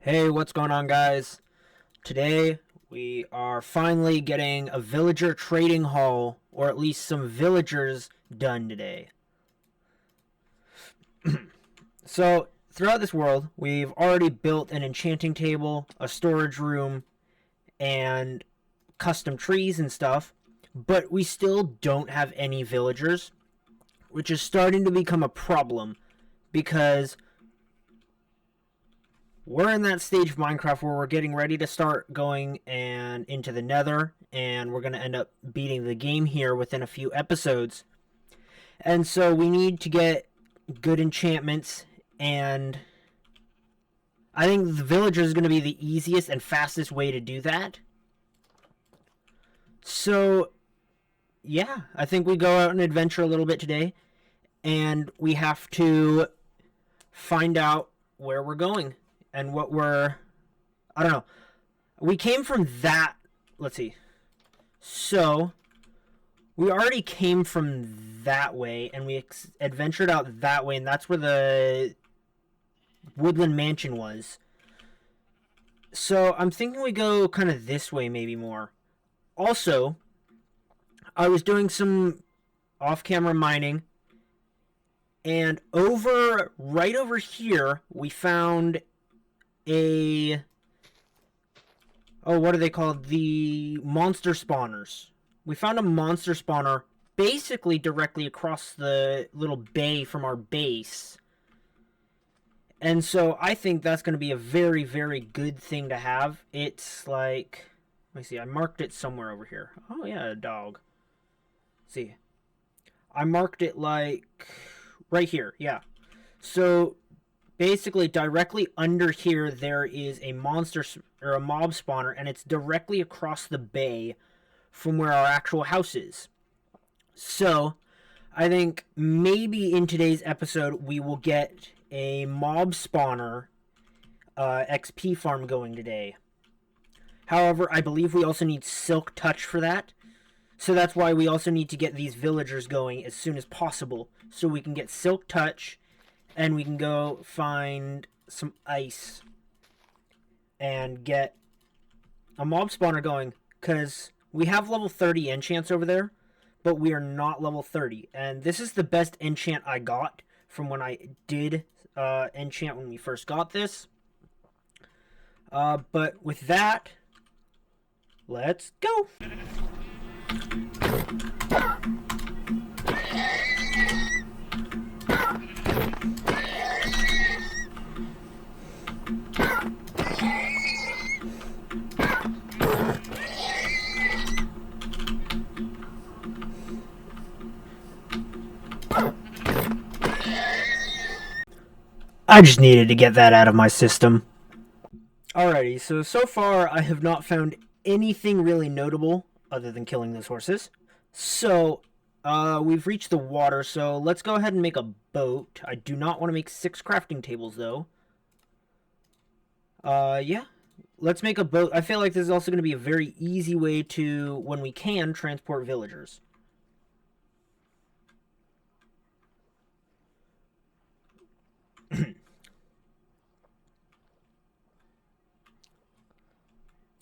Hey, what's going on, guys? Today we are finally getting a villager trading hall, or at least some villagers done today. So, throughout this world, we've already built an enchanting table, a storage room, and custom trees and stuff, but we still don't have any villagers, which is starting to become a problem because we're in that stage of Minecraft where we're getting ready to start going and into the Nether, and we're going to end up beating the game here within a few episodes. And so we need to get good enchantments, and I think the villager is going to be the easiest and fastest way to do that. So, yeah, I think we go out and adventure a little bit today, and we have to find out where we're going and what we're. I don't know. We came from that. Let's see. So, we already came from that way, and we adventured out that way, and that's where the Woodland Mansion was. So, I'm thinking we go kind of this way, maybe more. Also, I was doing some off camera mining, and right over here, we found a. Oh, what are they called? The monster spawners. We found a monster spawner basically directly across the little bay from our base. And so I think that's going to be a very, very good thing to have. It's like, let me see, I marked it somewhere over here. Oh, yeah, a dog. Let's see, I marked it like right here, yeah. So basically, directly under here, there is a monster or a mob spawner, and it's directly across the bay from where our actual house is. So, I think maybe in today's episode we will get a mob spawner XP farm going today. However, I believe we also need Silk Touch for that. So that's why we also need to get these villagers going as soon as possible, so we can get Silk Touch and we can go find some ice and get a mob spawner going, because we have level 30 enchants over there, but we are not level 30. And this is the best enchant I got from when I did enchant when we first got this. But with that, let's go. I just needed to get that out of my system. Alrighty, so far I have not found anything really notable other than killing those horses. So, we've reached the water, so let's go ahead and make a boat. I do not want to make 6 crafting tables, though. Yeah. Let's make a boat. I feel like this is also going to be a very easy way to, when we can, transport villagers.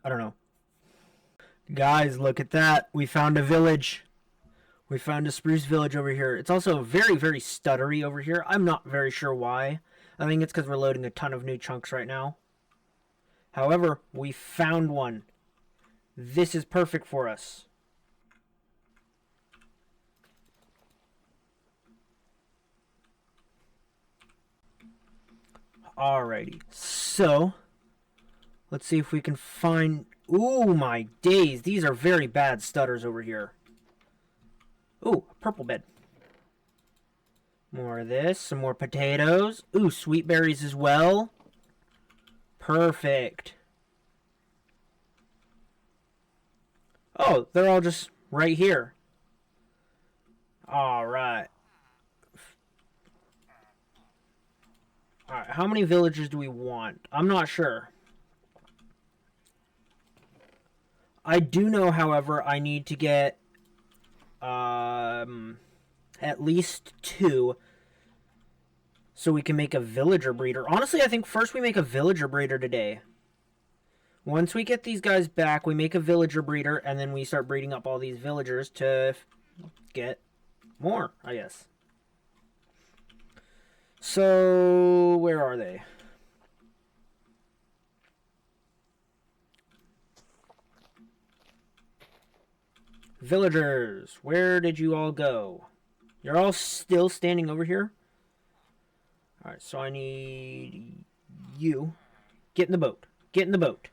I don't know. Guys, look at that. We found a village. We found a spruce village over here. It's also very, very stuttery over here. I'm not very sure why. I think it's because we're loading a ton of new chunks right now. However, we found one. This is perfect for us. Alrighty. So, let's see if we can find... Ooh, my days. These are very bad stutters over here. Ooh, a purple bed. More of this. Some more potatoes. Ooh, sweet berries as well. Perfect. Oh, they're all just right here. Alright. Alright, how many villagers do we want? I'm not sure. I do know, however, I need to get at least 2. So we can make a villager breeder. Honestly, I think first we make a villager breeder today. Once we get these guys back, we make a villager breeder, and then we start breeding up all these villagers to get more, I guess. So, where are they? Villagers, where did you all go? You're all still standing over here? Alright, so I need you. Get in the boat. Get in the boat.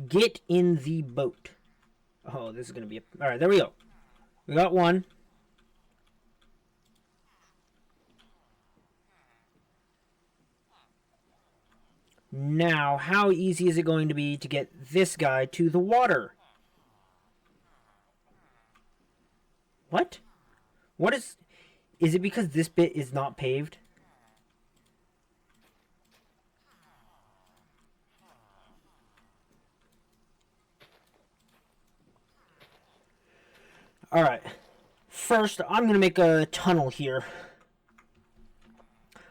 Get in the boat. Oh, this is going to be a... Alright, there we go. We got one. Now, how easy is it going to be to get this guy to the water? What? What is... Is it because this bit is not paved? Alright. First, I'm going to make a tunnel here.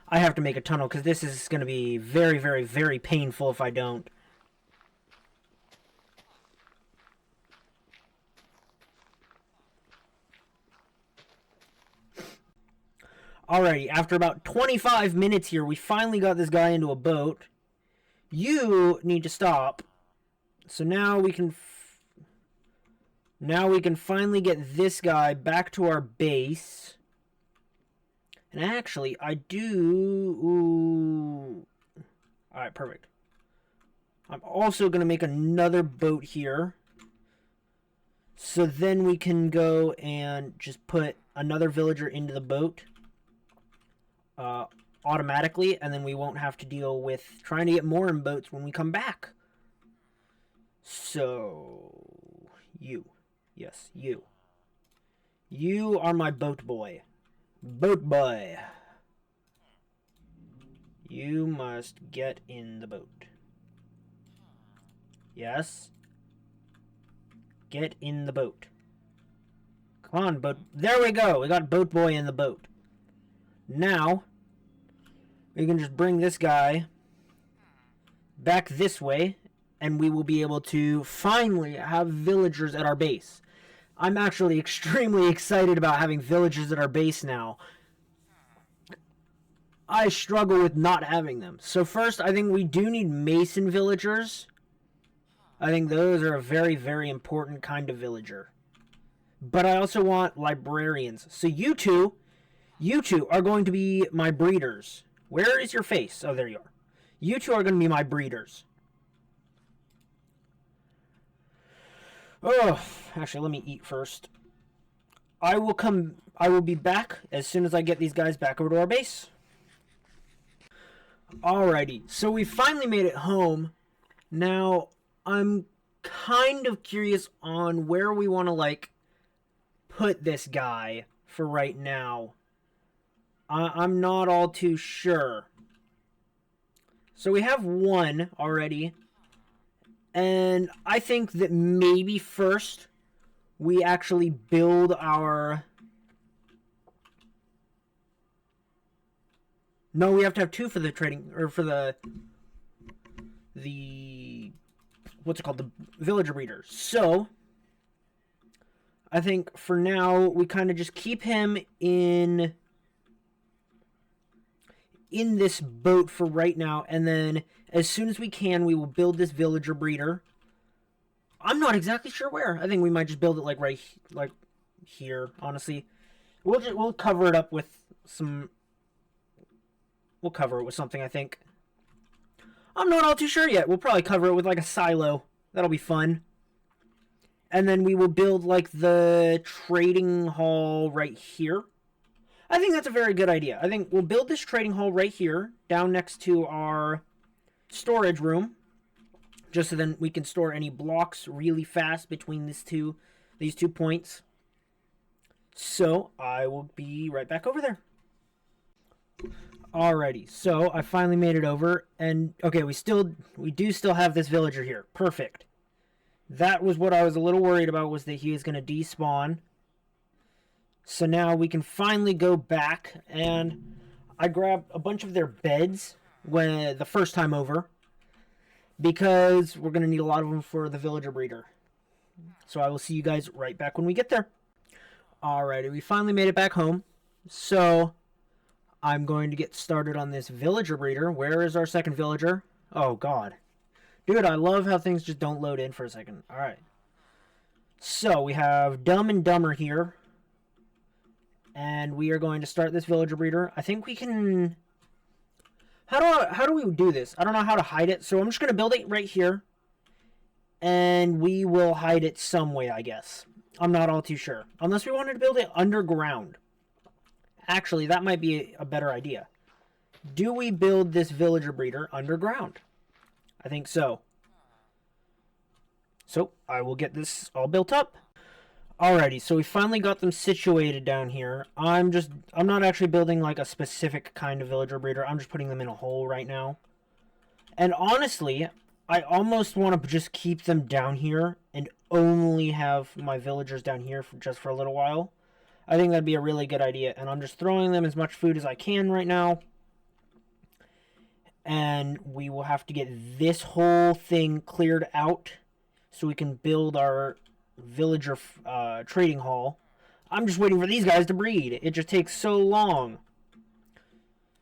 I have to make a tunnel because this is going to be very, very, very painful if I don't. Alrighty, after about 25 minutes here, we finally got this guy into a boat. You need to stop. So now we can... Now we can finally get this guy back to our base. And actually, I do... Ooh. Alright, perfect. I'm also going to make another boat here. So then we can go and just put another villager into the boat. Automatically. And then we won't have to deal with trying to get more in boats when we come back. So... You. Yes, you. You are my boat boy. Boat boy. You must get in the boat. Yes. Get in the boat. Come on, boat. There we go. We got boat boy in the boat. Now, we can just bring this guy back this way, and we will be able to finally have villagers at our base. I'm actually extremely excited about having villagers at our base now. I struggle with not having them. So first, I think we do need mason villagers. I think those are a very, very important kind of villager. But I also want librarians. So you two are going to be my breeders. Where is your face? Oh, there you are. You two are going to be my breeders. Oh, actually, let me eat first. I will be back as soon as I get these guys back over to our base. Alrighty, so we finally made it home. Now, I'm kind of curious on where we want to, put this guy for right now. I'm not all too sure. So we have one already. And I think that maybe first we actually build our... No, we have to have two for the trading, or for the what's it called? The villager breeder. So, I think for now, we kind of just keep him in this boat for right now, and then as soon as we can, we will build this villager breeder. I'm not exactly sure where. I think we might just build it right here. Honestly, we'll cover it up with some. We'll cover it with something. I think. I'm not all too sure yet. We'll probably cover it with a silo. That'll be fun. And then we will build the trading hall right here. I think that's a very good idea. I think we'll build this trading hall right here, down next to our storage room, just so then we can store any blocks really fast between these two points. So I will be right back over there. Alrighty, so I finally made it over, and okay, we do still have this villager here. Perfect. That was what I was a little worried about, was that he is going to despawn. So now we can finally go back, and I grabbed a bunch of their beds when the first time over, because we're going to need a lot of them for the villager breeder. So I will see you guys right back when we get there. Alrighty, we finally made it back home. So I'm going to get started on this villager breeder. Where is our second villager? Oh, God. Dude, I love how things just don't load in for a second. Alright. So we have Dumb and Dumber here. And we are going to start this villager breeder. I think we can... How do we do this? I don't know how to hide it. So I'm just going to build it right here. And we will hide it some way, I guess. I'm not all too sure. Unless we wanted to build it underground. Actually, that might be a better idea. Do we build this villager breeder underground? I think so. So, I will get this all built up. Alrighty, so we finally got them situated down here. I'm not actually building like a specific kind of villager breeder. I'm just putting them in a hole right now. And honestly, I almost want to just keep them down here and only have my villagers down here just for a little while. I think that'd be a really good idea. And I'm just throwing them as much food as I can right now. And we will have to get this whole thing cleared out so we can build our villager trading hall. I'm just waiting for these guys to breed. It just takes so long.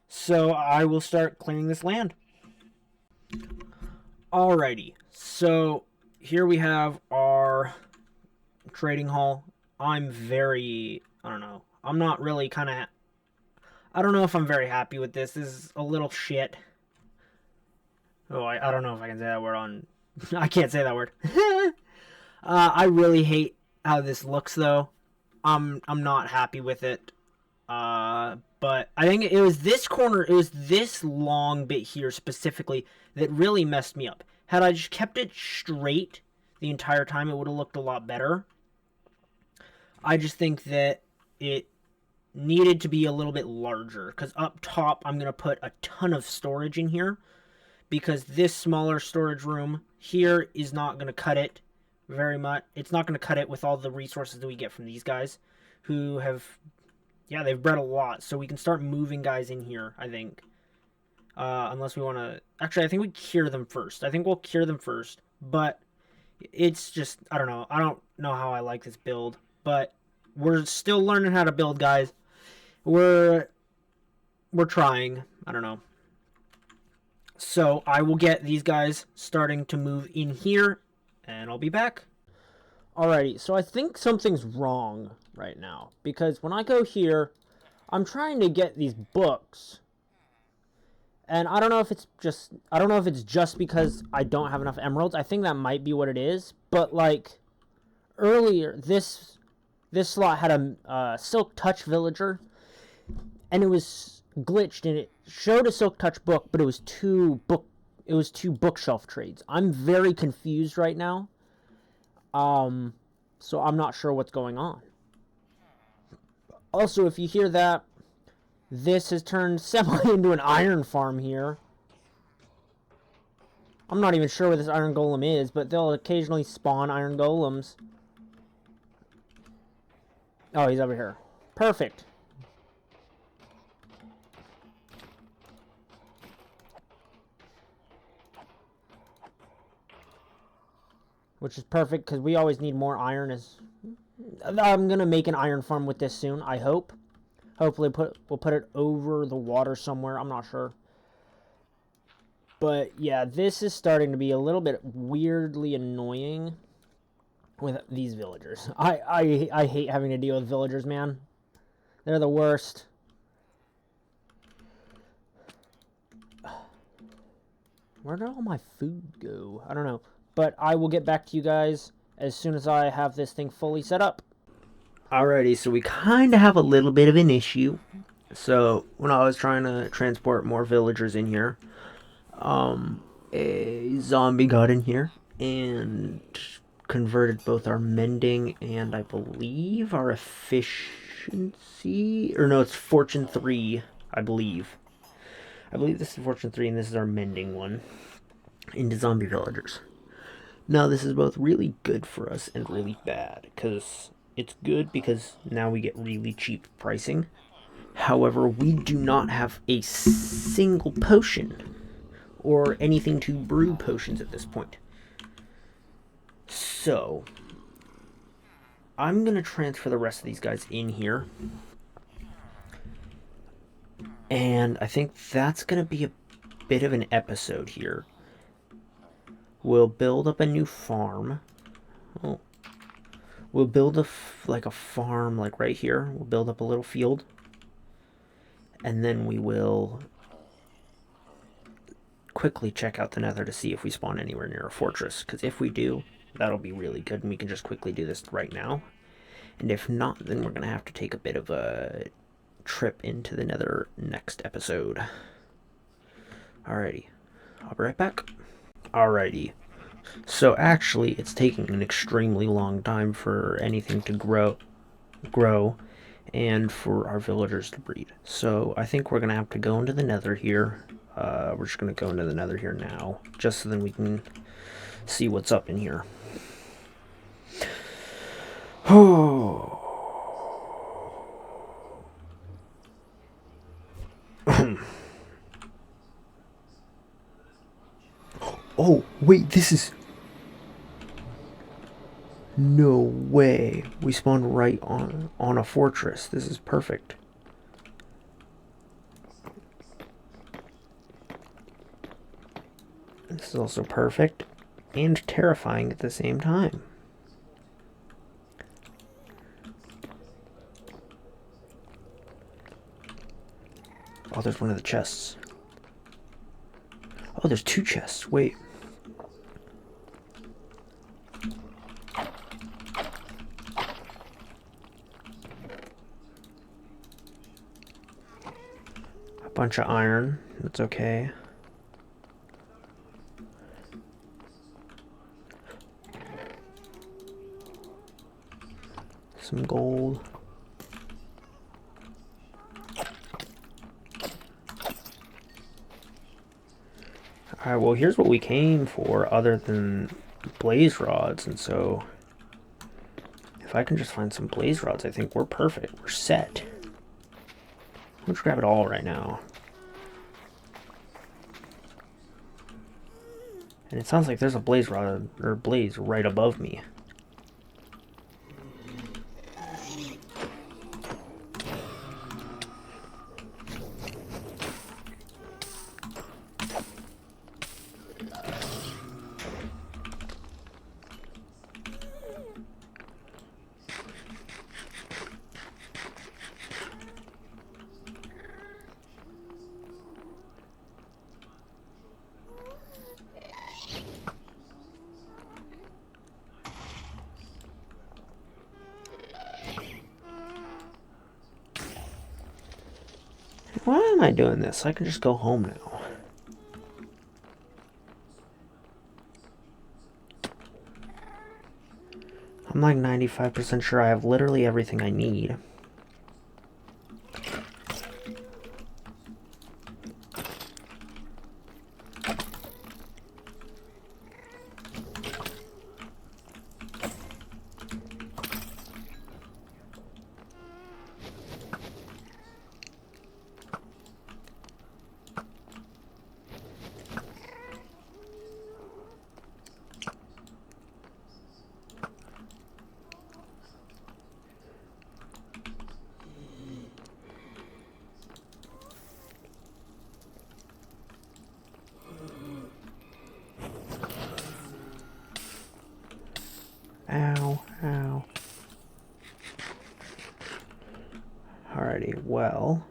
So I will start clearing this land. Alrighty, so here we have our trading hall. I'm very, I don't know, I'm not really I don't know if I'm very happy with this. This is a little shit. Oh, I don't know if I can say that word on, I can't say that word. I really hate how this looks though. I'm not happy with it. But I think it was this corner, it was this long bit here specifically that really messed me up. Had I just kept it straight the entire time, it would have looked a lot better. I just think that it needed to be a little bit larger, because up top I'm going to put a ton of storage in here, because this smaller storage room here is not going to cut it very much. It's not going to cut it with all the resources that we get from these guys who have... Yeah, they've bred a lot, so we can start moving guys in here, I think. Unless we want to... Actually, I think we cure them first. I think we'll cure them first. But it's just... I don't know. I don't know how I like this build. But we're still learning how to build, guys. We're trying. I don't know. So I will get these guys starting to move in here, and I'll be back. Alrighty, so I think something's wrong right now, because when I go here, I'm trying to get these books, and I don't know if it's just because I don't have enough emeralds. I think that might be what it is, but like earlier, this slot had a Silk Touch villager, and it was glitched, and it showed a Silk Touch book, but it was two bookshelf trades. I'm very confused right now. So I'm not sure what's going on. Also, if you hear that, this has turned semi into an iron farm here. I'm not even sure what this iron golem is, but they'll occasionally spawn iron golems. Oh, he's over here. Perfect. Which is perfect, because we always need more iron. I'm going to make an iron farm with this soon, I hope. Hopefully we'll put it over the water somewhere. I'm not sure. But yeah, this is starting to be a little bit weirdly annoying with these villagers. I hate having to deal with villagers, man. They're the worst. Where did all my food go? I don't know. But I will get back to you guys as soon as I have this thing fully set up. Alrighty, so we kind of have a little bit of an issue. So, when I was trying to transport more villagers in here, a zombie got in here and converted both our mending and I believe our efficiency, or no, it's Fortune 3, I believe. I believe this is Fortune 3 and this is our mending one, into zombie villagers. Now, this is both really good for us and really bad, because it's good because now we get really cheap pricing, However, we do not have a single potion or anything to brew potions at this point. So, I'm going to transfer the rest of these guys in here. And I think that's going to be a bit of an episode here. We'll build up a new farm. Oh. We'll build a farm like right here. We'll build up a little field. And then we will quickly check out the nether to see if we spawn anywhere near a fortress. Because if we do, that'll be really good. And we can just quickly do this right now. And if not, then we're going to have to take a bit of a trip into the nether next episode. Alrighty. I'll be right back. Alrighty. So actually, it's taking an extremely long time for anything to grow, and for our villagers to breed. So I think we're going to have to go into the nether here. We're just going to go into the nether here now, just so then we can see what's up in here. Oh. Oh, wait, this is... No way. We spawned right on a fortress. This is perfect. This is also perfect and terrifying at the same time. Oh, there's one of the chests. Oh, there's two chests. Wait. A bunch of iron. That's okay. Some gold. Alright, well, here's what we came for other than blaze rods, and so if I can just find some blaze rods, I think we're perfect. We're set. Let's grab it all right now. And it sounds like there's a blaze rod or blaze right above me. Why am I doing this? I can just go home now. I'm like 95% sure I have literally everything I need. Ow, ow. Alrighty, well.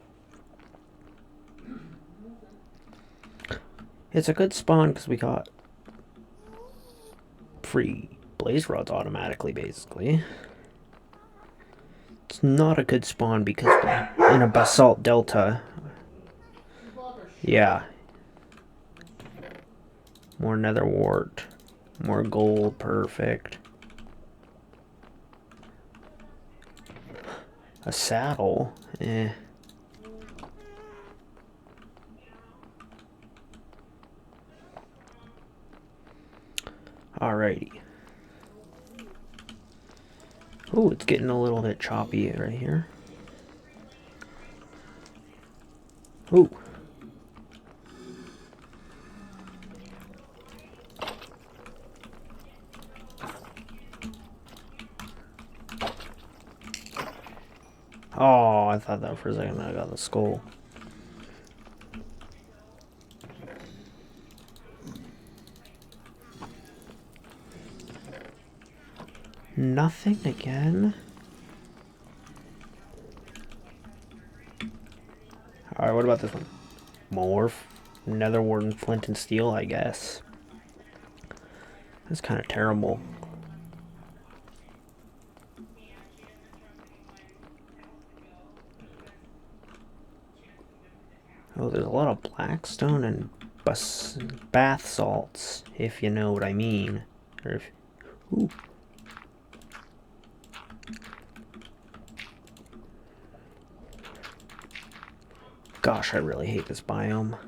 It's a good spawn because we got free blaze rods automatically, basically. It's not a good spawn because we're in a basalt delta. Yeah. More nether wart. More gold, perfect. A saddle? Eh. Alrighty. Ooh, it's getting a little bit choppy right here. Ooh. Oh, I thought that for a second I got the skull. Nothing again? Alright, what about this one? More Netherwarden flint and steel, I guess. That's kind of terrible. Oh, there's a lot of blackstone and bath salts, if you know what I mean. Or if, ooh. Gosh, I really hate this biome.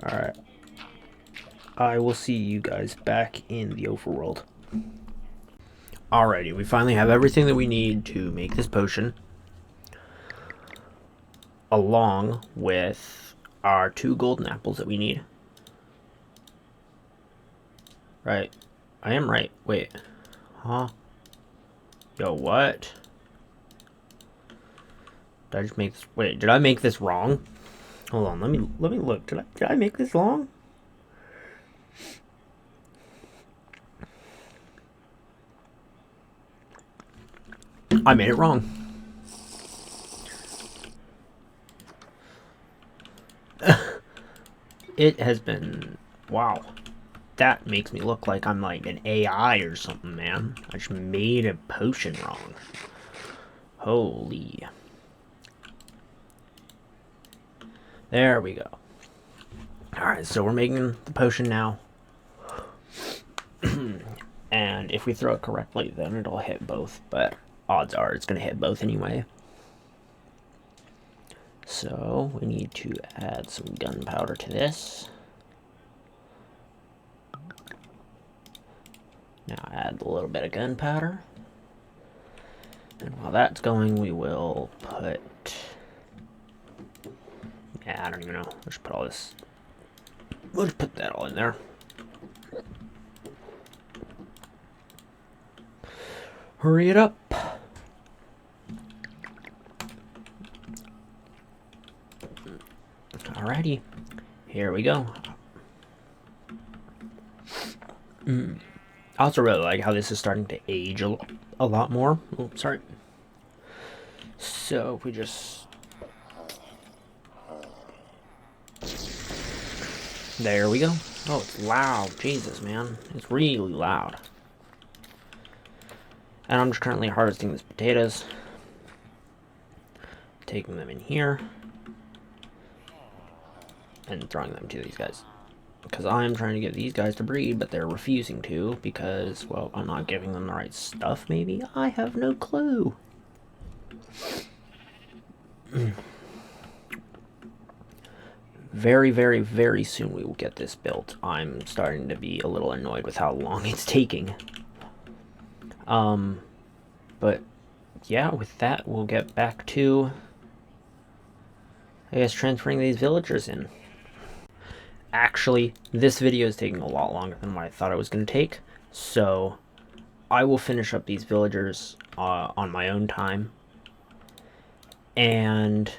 Alright. I will see you guys back in the overworld. Alrighty, we finally have everything that we need to make this potion. Along with our 2 golden apples that we need. Right. I am right. Wait. Huh? Yo, what? Did I just make this? Wait, did I make this wrong? Hold on, let me look. Did I make this wrong? I made it wrong. It has been... Wow. That makes me look like I'm like an AI or something, man. I just made a potion wrong. Holy. There we go. Alright, so we're making the potion now. And if we throw it correctly, then it'll hit both. But odds are it's going to hit both anyway. So we need to add some gunpowder to this. Now add a little bit of gunpowder. And while that's going, we will put... Yeah, I don't even know. We'll just put all this... We'll just put that all in there. Hurry it up. Alrighty. Here we go. I also really like how this is starting to age a lot more. Oh, sorry. So if we just... There we go. Oh, it's loud. Jesus, man. It's really loud. And I'm just currently harvesting these potatoes. Taking them in here. And throwing them to these guys. Because I'm trying to get these guys to breed, but they're refusing to because, well, I'm not giving them the right stuff, maybe? I have no clue. Very, very, very soon we will get this built. I'm starting to be a little annoyed with how long it's taking. But, yeah, with that, we'll get back to, I guess, transferring these villagers in. Actually, this video is taking a lot longer than what I thought it was going to take, so I will finish up these villagers on my own time. And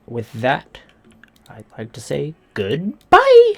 with that, I'd like to say goodbye!